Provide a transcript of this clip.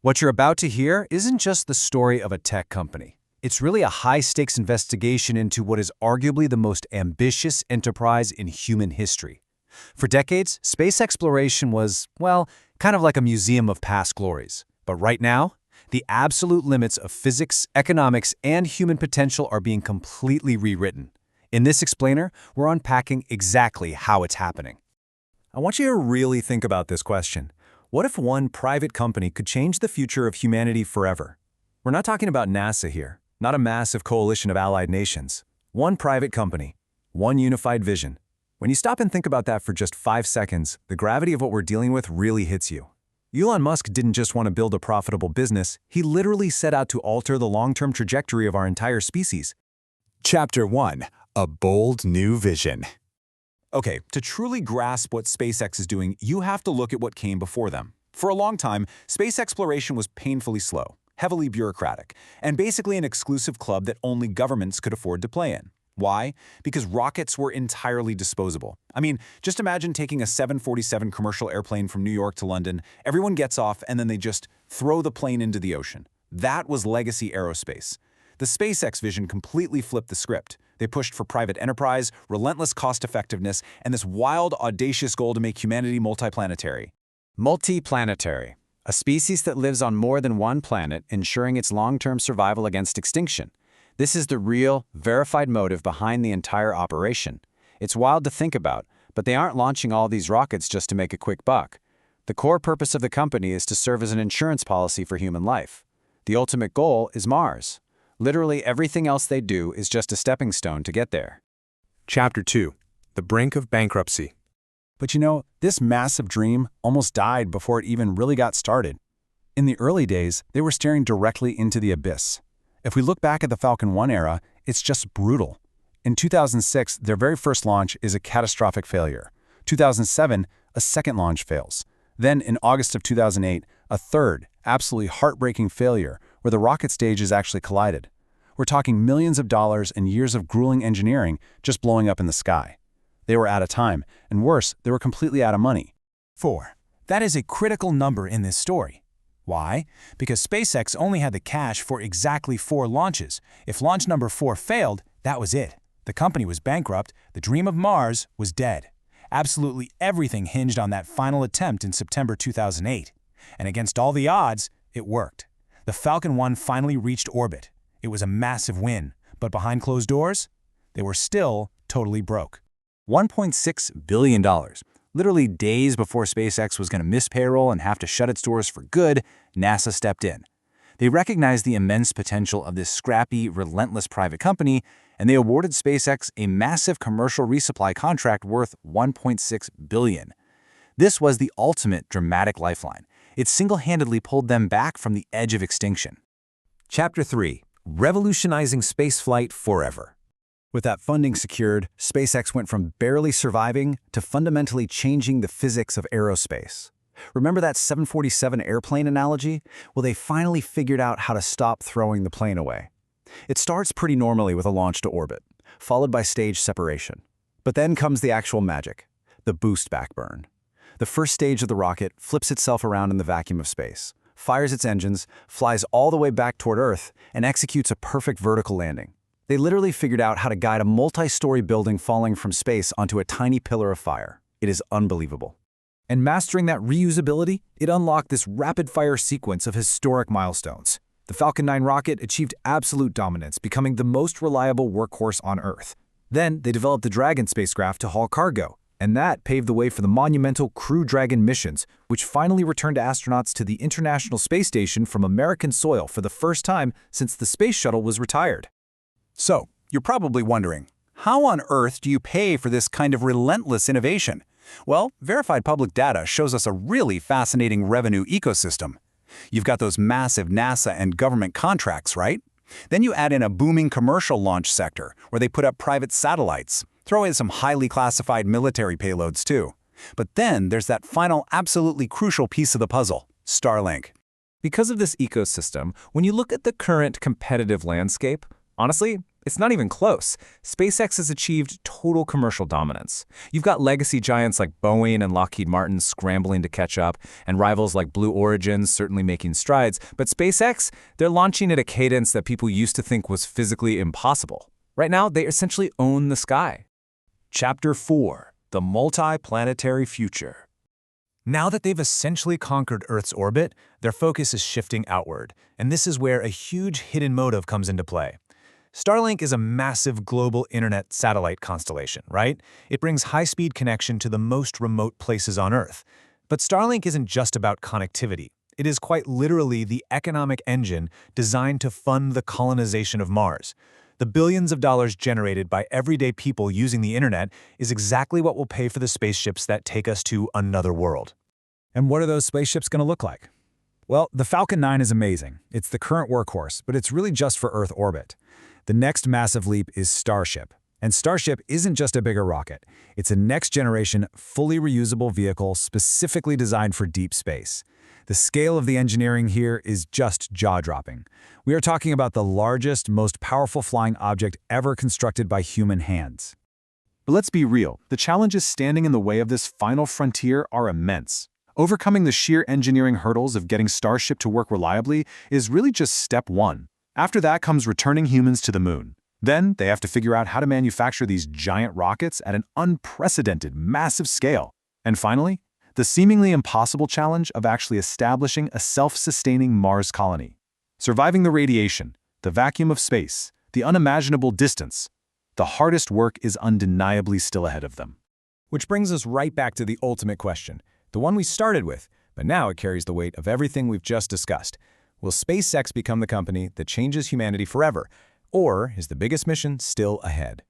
What you're about to hear isn't just the story of a tech company. It's really a high-stakes investigation into what is arguably the most ambitious enterprise in human history. For decades, space exploration was, well, kind of like a museum of past glories. But right now, the absolute limits of physics, economics, and human potential are being completely rewritten. In this explainer, we're unpacking exactly how it's happening. I want you to really think about this question. What if one private company could change the future of humanity forever? We're not talking about NASA here, not a massive coalition of allied nations. One private company, one unified vision. When you stop and think about that for just 5 seconds, the gravity of what we're dealing with really hits you. Elon Musk didn't just want to build a profitable business, he literally set out to alter the long-term trajectory of our entire species. Chapter 1. A bold new vision. Okay, to truly grasp what SpaceX is doing, you have to look at what came before them. For a long time, space exploration was painfully slow, heavily bureaucratic, and basically an exclusive club that only governments could afford to play in. Why? Because rockets were entirely disposable. I mean, just imagine taking a 747 commercial airplane from New York to London, everyone gets off, and then they just throw the plane into the ocean. That was legacy aerospace. The SpaceX vision completely flipped the script. They pushed for private enterprise, relentless cost-effectiveness, and this wild, audacious goal to make humanity multi-planetary. Multi-planetary, a species that lives on more than one planet, ensuring its long-term survival against extinction. This is the real, verified motive behind the entire operation. It's wild to think about, but they aren't launching all these rockets just to make a quick buck. The core purpose of the company is to serve as an insurance policy for human life. The ultimate goal is Mars. Literally everything else they do is just a stepping stone to get there. Chapter 2. The brink of bankruptcy. But you know, this massive dream almost died before it even really got started. In the early days, they were staring directly into the abyss. If we look back at the Falcon 1 era, it's just brutal. In 2006, their very first launch is a catastrophic failure. 2007, a second launch fails. Then in August of 2008, a third, absolutely heartbreaking failure where the rocket stages actually collided. We're talking millions of dollars and years of grueling engineering just blowing up in the sky. They were out of time, and worse, they were completely out of money. 4. That is a critical number in this story. Why? Because SpaceX only had the cash for exactly 4 launches. If launch number 4 failed, that was it. The company was bankrupt, the dream of Mars was dead. Absolutely everything hinged on that final attempt in September 2008. And against all the odds, it worked. The Falcon 1 finally reached orbit. It was a massive win, but behind closed doors, they were still totally broke. $1.6 billion. Literally days before SpaceX was going to miss payroll and have to shut its doors for good, NASA stepped in. They recognized the immense potential of this scrappy, relentless private company, and they awarded SpaceX a massive commercial resupply contract worth $1.6 billion. This was the ultimate dramatic lifeline. It single-handedly pulled them back from the edge of extinction. Chapter 3. Revolutionizing spaceflight forever. With that funding secured, SpaceX went from barely surviving to fundamentally changing the physics of aerospace. Remember that 747 airplane analogy? Well, they finally figured out how to stop throwing the plane away. It starts pretty normally with a launch to orbit, followed by stage separation. But then comes the actual magic, the boost back burn. The first stage of the rocket flips itself around in the vacuum of space, fires its engines, flies all the way back toward Earth, and executes a perfect vertical landing. They literally figured out how to guide a multi-story building falling from space onto a tiny pillar of fire. It is unbelievable. And mastering that reusability, it unlocked this rapid-fire sequence of historic milestones. The Falcon 9 rocket achieved absolute dominance, becoming the most reliable workhorse on Earth. Then, they developed the Dragon spacecraft to haul cargo, and that paved the way for the monumental Crew Dragon missions, which finally returned astronauts to the International Space Station from American soil for the first time since the Space Shuttle was retired. So, you're probably wondering, how on earth do you pay for this kind of relentless innovation? Well, verified public data shows us a really fascinating revenue ecosystem. You've got those massive NASA and government contracts, right? Then you add in a booming commercial launch sector where they put up private satellites, throw in some highly classified military payloads too. But then there's that final absolutely crucial piece of the puzzle, Starlink. Because of this ecosystem, when you look at the current competitive landscape, honestly, It's not even close. SpaceX has achieved total commercial dominance. You've got legacy giants like Boeing and Lockheed Martin scrambling to catch up, and rivals like Blue Origin certainly making strides, but SpaceX, they're launching at a cadence that people used to think was physically impossible. Right now, they essentially own the sky. Chapter 4: The Multi-Planetary Future. Now that they've essentially conquered Earth's orbit, their focus is shifting outward, and this is where a huge hidden motive comes into play. Starlink is a massive global internet satellite constellation, right? It brings high-speed connection to the most remote places on Earth. But Starlink isn't just about connectivity. It is quite literally the economic engine designed to fund the colonization of Mars. The billions of dollars generated by everyday people using the internet is exactly what will pay for the spaceships that take us to another world. And what are those spaceships going to look like? Well, the Falcon 9 is amazing. It's the current workhorse, but it's really just for Earth orbit. The next massive leap is Starship. And Starship isn't just a bigger rocket. It's a next-generation, fully reusable vehicle specifically designed for deep space. The scale of the engineering here is just jaw-dropping. We are talking about the largest, most powerful flying object ever constructed by human hands. But let's be real, the challenges standing in the way of this final frontier are immense. Overcoming the sheer engineering hurdles of getting Starship to work reliably is really just step one. After that comes returning humans to the moon. Then they have to figure out how to manufacture these giant rockets at an unprecedented, massive scale. And finally, the seemingly impossible challenge of actually establishing a self-sustaining Mars colony. Surviving the radiation, the vacuum of space, the unimaginable distance. The hardest work is undeniably still ahead of them. Which brings us right back to the ultimate question, the one we started with, but now it carries the weight of everything we've just discussed. Will SpaceX become the company that changes humanity forever, or is the biggest mission still ahead?